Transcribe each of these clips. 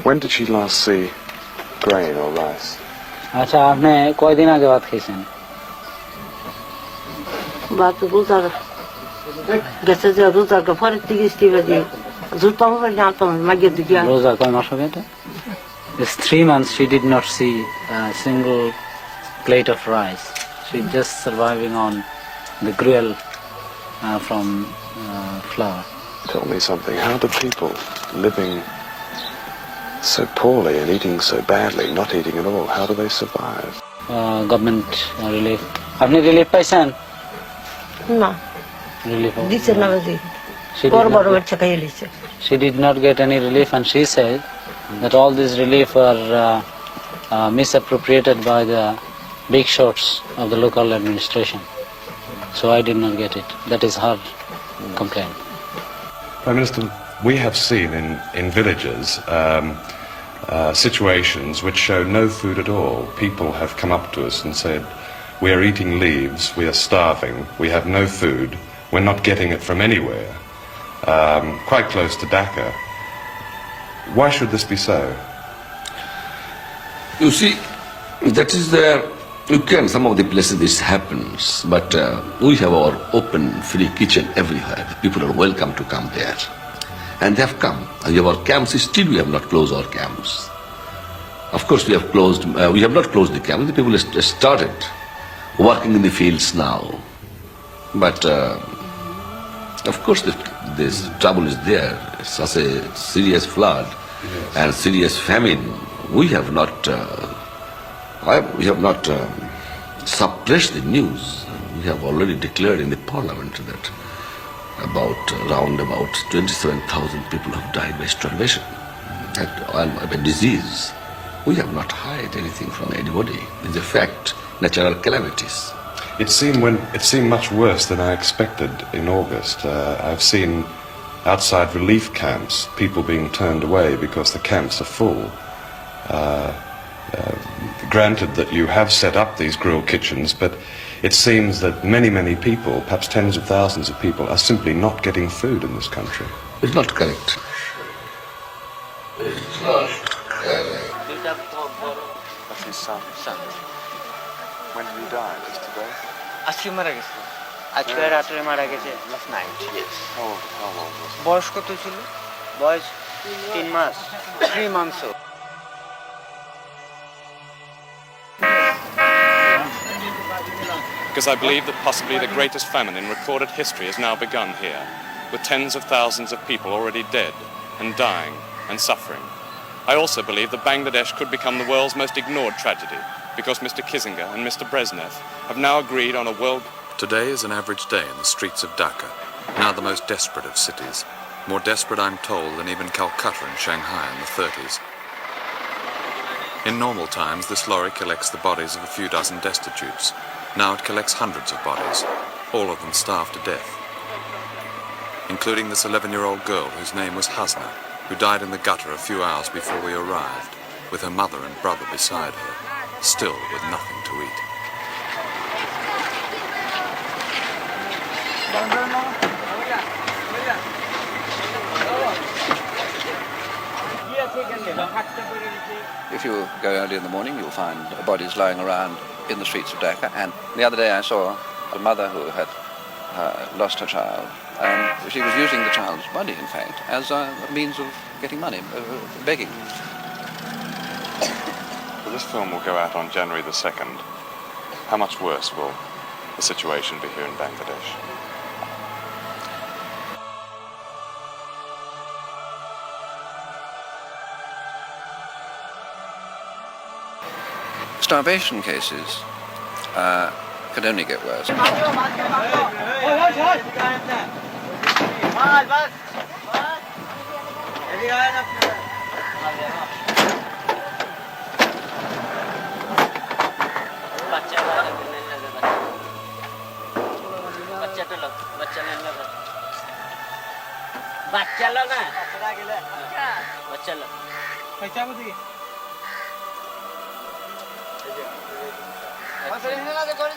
When did she last see grain or rice? আচ্ছা আপনি কয়দিন আগে ভাত খেয়েছেন? ভাত রোজার গেছে যে রোজার পরের থেকে স্টিভে দিয়ে জুতাম জানতাম মাগিয়ে দিকে রোজা কয় মাস হবে এটা? It's 3 months she did not see a single plate of rice. She's just surviving on the gruel from flour. Tell me something. How do people living so poorly and eating so badly, not eating at all, how do they survive? Government relief. আপনি relief পাইছেন? না Relief. দিছে না বাজি She did বড় not বড় get- বাচ্চা খাইয়ে লিছে She did not get any relief, and she said that all these relief are misappropriated by the big shots of the local administration. So I did not get it. That is her complaint. Prime Minister, we have seen in villages situations which show no food at all. People have come up to us and said, we are eating leaves, we are starving, we have no food, we're not getting it from anywhere. Quite close to Dhaka. Why should this be so? You see, that is there. You can, some of the places this happens, but we have our open, free kitchen everywhere. People are welcome to come there. And they have come. We have our camps, still we have not closed our camps. Of course we have closed, we have not closed the camps. The people started working in the fields now. But of course this trouble is there. It's such a serious flood and serious famine. We have not suppressed the news. We have already declared in the parliament that around 27,000 people have died by starvation and by disease. We have not hid anything from anybody. It's a fact, natural calamities. It seemed much worse than I expected in August. I've seen outside relief camps people being turned away because the camps are full. Granted that you have set up these grill kitchens, but it seems that many people, perhaps tens of thousands of people, are simply not getting food in this country. It's not correct. It's not correct. That's his son. When did he die? Just today? আজকে মারা গেছে আজকে রাত্রে মারা গেছে last night How old was he? বয়স কত ছিল বয়স 3 মাস 3 months Because I believe that possibly the greatest famine in recorded history has now begun here, with tens of thousands of people already dead and dying and suffering. I also believe that Bangladesh could become the world's most ignored tragedy, because Mr. Kissinger and Mr. Brezhnev have now agreed on a world... Today is an average day in the streets of Dhaka, now the most desperate of cities. More desperate, I'm told, than even Calcutta and Shanghai in the 30s. In normal times, this lorry collects the bodies of a few dozen destitutes. Now it collects hundreds of bodies, all of them starved to death, including this 11-year-old girl whose name was Hasna, who died in the gutter a few hours before we arrived, with her mother and brother beside her, still with nothing to eat. If you go early in the morning, you'll find bodies lying around in the streets of Dhaka. And the other day I saw a mother who had lost her child, and she was using the child's body, in fact, as a means of getting money, begging. Well, this film will go out on January the 2nd. How much worse will the situation be here in Bangladesh? Starvation cases could only get worse.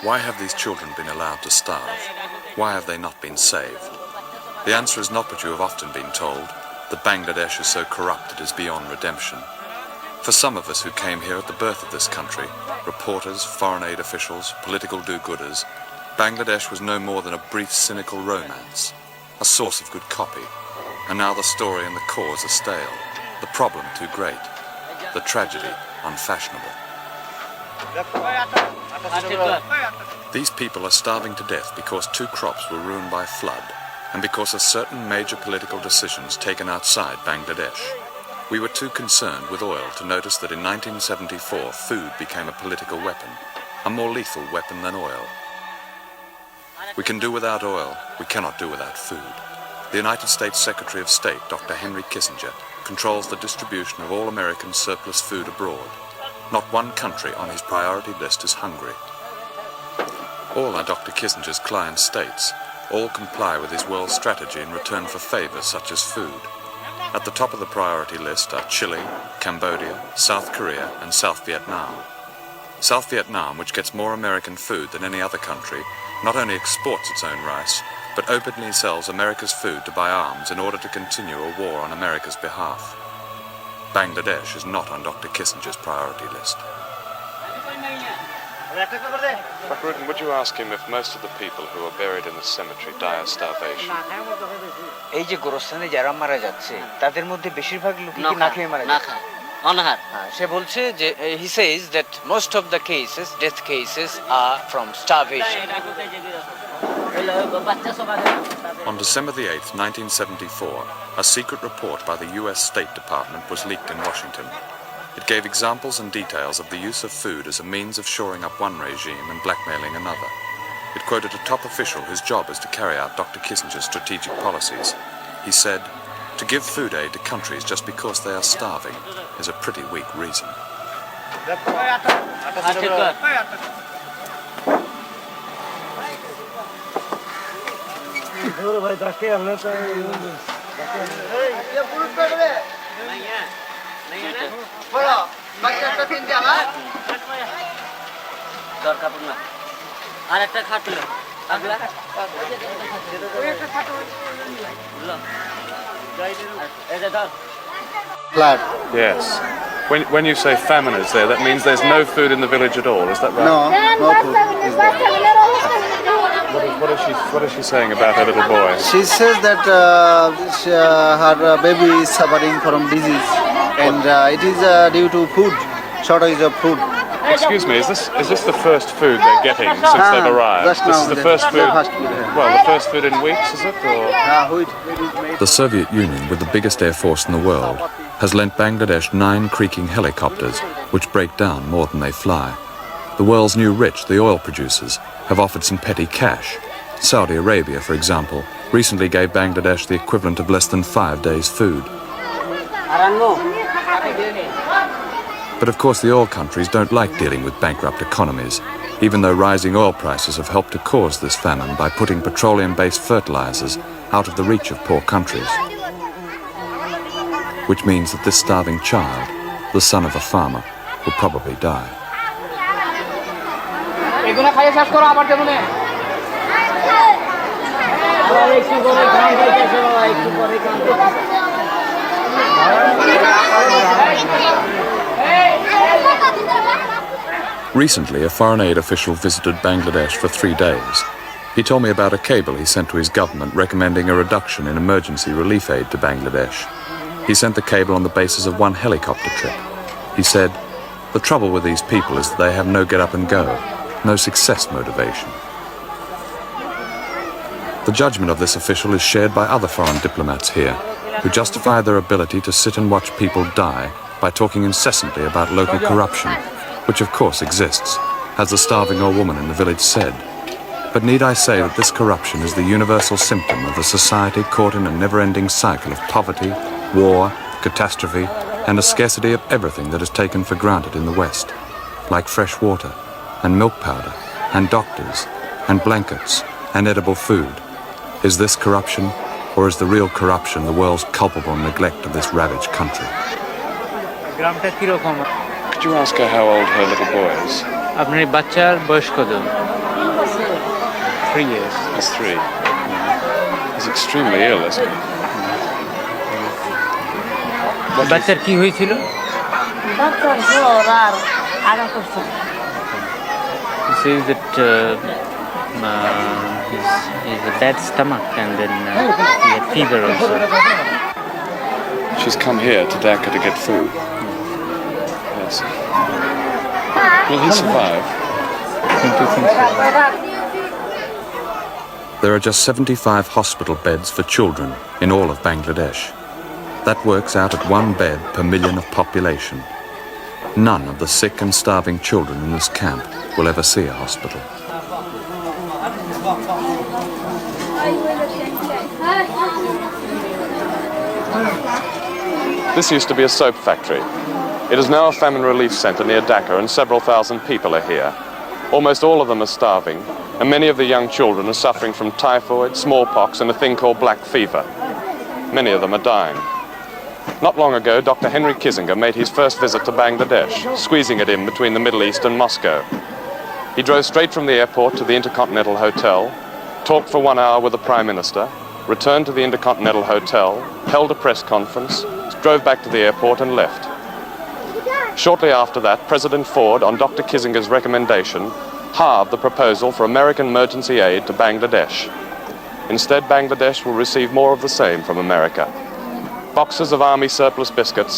Why have these children been allowed to starve? Why have they not been saved? The answer is not what you have often been told. that Bangladesh is so corrupt it is beyond redemption. For some of us who came here at the birth of this country, reporters, foreign aid officials, political do-gooders, Bangladesh was no more than a brief cynical romance, a source of good copy, and now the story and the cause are stale, the problem too great, the tragedy unfashionable. These people are starving to death because 2 crops were ruined by flood and because of certain major political decisions taken outside Bangladesh. We were too concerned with oil to notice that in 1974 food became a political weapon, a more lethal weapon than oil. We can do without oil, we cannot do without food. The United States Secretary of State, Dr. Henry Kissinger, controls the distribution of all American surplus food abroad. Not one country on his priority list is hungry. All are Dr. Kissinger's client states. All comply with his world strategy in return for favors such as food. At the top of the priority list are Chile, Cambodia, South Korea, and South Vietnam. South Vietnam, which gets more American food than any other country, not only exports its own rice, but openly sells America's food to buy arms in order to continue a war on America's behalf. Bangladesh is not on Dr. Kissinger's priority list. Dr. Rutan, would you ask him if most of the people who are buried in the cemetery die of starvation? এই যে গোরস্থানে যারা মারা যাচ্ছে তাদের মধ্যে বেশিরভাগ লোকই কি না খেয়ে মারা যাচ্ছে? অনাহার। সে বলছে যে he says that most of the cases, death cases, are from starvation. On December the 8th, 1974, a secret report by the US State Department was leaked in Washington. It gave examples and details of the use of food as a means of shoring up one regime and blackmailing another. It quoted a top official whose job is to carry out Dr. Kissinger's strategic policies. He said, "To give food aid to countries just because they are starving is a pretty weak reason." Yes. When you say famine is there, that means there's no food in the village at all, is that right? No food is there. What is she saying about her little boy? She says that her baby is suffering from disease, and it is due to food, shortage of food. Excuse me, is this the first food they're getting since they've arrived? Just This now, is the first food. Well, the first food in weeks, is it? Or? The Soviet Union, with the biggest air force in the world, has lent Bangladesh 9 creaking helicopters, which break down more than they fly. The world's new rich, the oil producers, have offered some petty cash. Saudi Arabia, for example, recently gave Bangladesh the equivalent of less than 5 days' food. But of course the oil countries don't like dealing with bankrupt economies, even though rising oil prices have helped to cause this famine by putting petroleum-based fertilizers out of the reach of poor countries. Which means that this starving child, the son of a farmer, will probably die. Recently, a foreign aid official visited Bangladesh for 3 days. He told me about a cable he sent to his government recommending a reduction in emergency relief aid to Bangladesh. He sent the cable on the basis of one helicopter trip. He said, "The trouble with these people is that they have no get up and go, no success motivation." The judgment of this official is shared by other foreign diplomats here, who justify their ability to sit and watch people die by talking incessantly about local corruption, which of course exists, as the starving old woman in the village said. But need I say that this corruption is the universal symptom of a society caught in a never-ending cycle of poverty, war, catastrophe, and a scarcity of everything that is taken for granted in the West, like fresh water, and milk powder, and doctors, and blankets, and edible food. Is this corruption, or is the real corruption the world's culpable neglect of this ravaged country? Could you ask her how old her little boy is? আপনার বাচ্চার বয়স কত? 3 years. He's 3. He's extremely ill, isn't he? বাচ্চার কি হয়েছিল? বাচ্চার জ্বর আর আগা করছে। He says that he's a bad stomach and then he had fever also. She's come here to Dhaka to get food. Yes. Will he survive? There are just 75 hospital beds for children in all of Bangladesh. That works out at 1 bed per million of population. None of the sick and starving children in this camp will ever see a hospital. This used to be a soap factory. It is now a famine relief centre near Dhaka, and several thousand people are here. Almost all of them are starving, and many of the young children are suffering from typhoid, smallpox, and a thing called black fever. Many of them are dying. Not long ago, Dr. Henry Kissinger made his first visit to Bangladesh, squeezing it in between the Middle East and Moscow. He drove straight from the airport to the Intercontinental Hotel, talked for 1 hour with the Prime Minister, returned to the Intercontinental Hotel, held a press conference, drove back to the airport and left. Shortly after that, President Ford, on Dr. Kissinger's recommendation, halved the proposal for American emergency aid to Bangladesh. Instead, Bangladesh will receive more of the same from America. Boxes of army surplus biscuits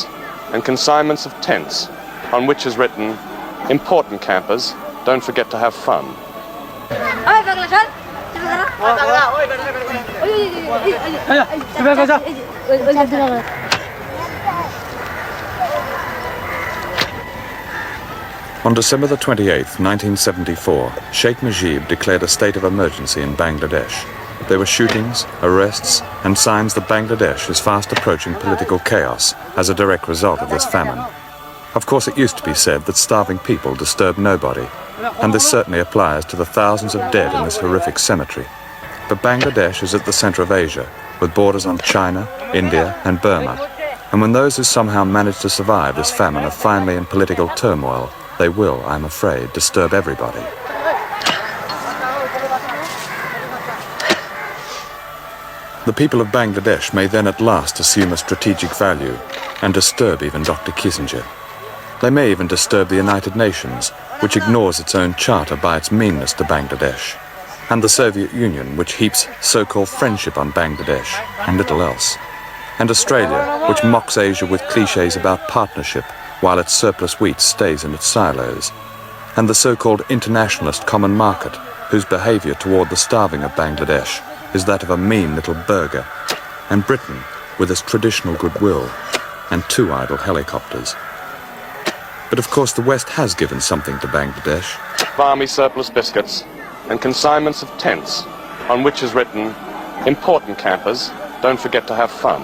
and consignments of tents on which is written, "Important campers, don't forget to have fun." On December the 28th, 1974, Sheikh Mujib declared a state of emergency in Bangladesh. There were shootings, arrests, and signs that Bangladesh is fast approaching political chaos as a direct result of this famine. Of course, it used to be said that starving people disturb nobody, and this certainly applies to the thousands of dead in this horrific cemetery. But Bangladesh is at the center of Asia, with borders on China, India, and Burma. And when those who somehow manage to survive this famine are finally in political turmoil, they will, I'm afraid, disturb everybody. The people of Bangladesh may then at last assume a strategic value and disturb even Dr. Kissinger. They may even disturb the United Nations, which ignores its own charter by its meanness to Bangladesh, and the Soviet Union, which heaps so-called friendship on Bangladesh and little else, and Australia, which mocks Asia with cliches about partnership while its surplus wheat stays in its silos, and the so-called internationalist common market, whose behaviour toward the starving of Bangladesh is that of a mean little burger, and Britain, with its traditional goodwill, and 2 idle helicopters. But of course the West has given something to Bangladesh. Army surplus biscuits and consignments of tents on which is written, "Important campers, don't forget to have fun."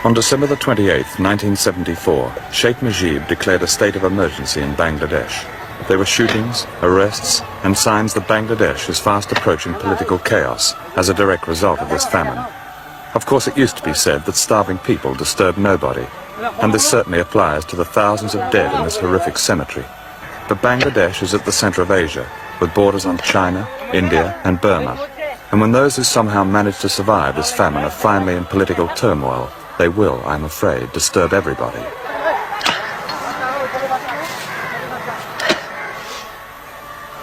On December the 28th, 1974, Sheikh Mujib declared a state of emergency in Bangladesh. There were shootings, arrests, and signs that Bangladesh is fast approaching political chaos as a direct result of this famine. Of course, it used to be said that starving people disturb nobody, and this certainly applies to the thousands of dead in this horrific cemetery. But Bangladesh is at the center of Asia, with borders on China, India, and Burma. And when those who somehow manage to survive this famine are finally in political turmoil, they will, I'm afraid, disturb everybody.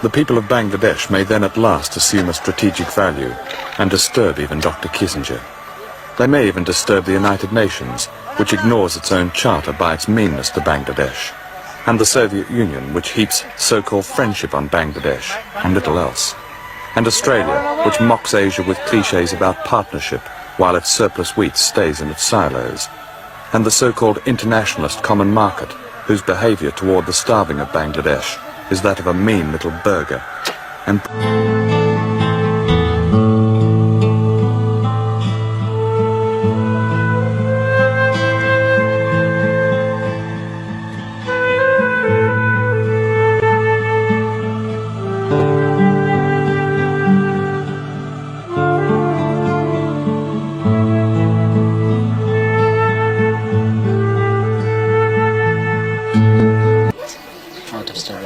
The people of Bangladesh may then at last assume a strategic value and disturb even Dr. Kissinger. They may even disturb the United Nations, which ignores its own charter by its meanness to Bangladesh, and the Soviet Union, which heaps so-called friendship on Bangladesh and little else, and Australia, which mocks Asia with cliches about partnership while its surplus wheat stays in its silos, and the so-called internationalist common market, whose behaviour toward the starving of Bangladesh is that of a mean little burger, and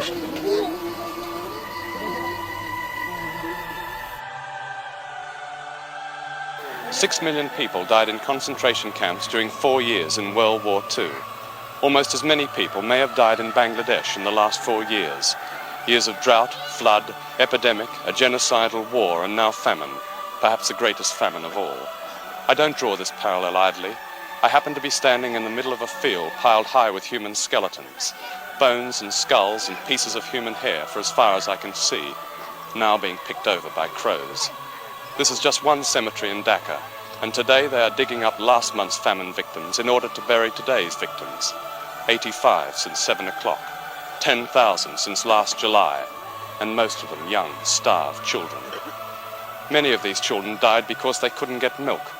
6 million people died in concentration camps during 4 years in World War II. Almost as many people may have died in Bangladesh in the last 4 years. Years of drought, flood, epidemic, a genocidal war, and now famine, perhaps the greatest famine of all. I don't draw this parallel idly. I happen to be standing in the middle of a field piled high with human skeletons, bones and skulls and pieces of human hair for as far as I can see, now being picked over by crows. This is just one cemetery in Dhaka, and today they are digging up last month's famine victims in order to bury today's victims. 85 since 7 o'clock, 10,000 since last July, and most of them young, starved children. Many of these children died because they couldn't get milk,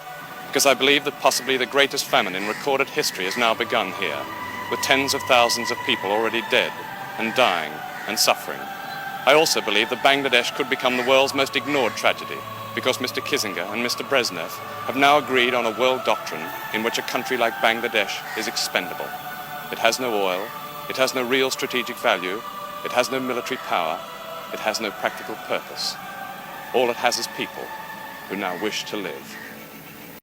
because I believe that possibly the greatest famine in recorded history has now begun here, with tens of thousands of people already dead and dying and suffering. I also believe that Bangladesh could become the world's most ignored tragedy, because Mr. Kissinger and Mr. Brezhnev have now agreed on a world doctrine in which a country like Bangladesh is expendable. It has no oil, it has no real strategic value, it has no military power, it has no practical purpose. All it has is people who now wish to live.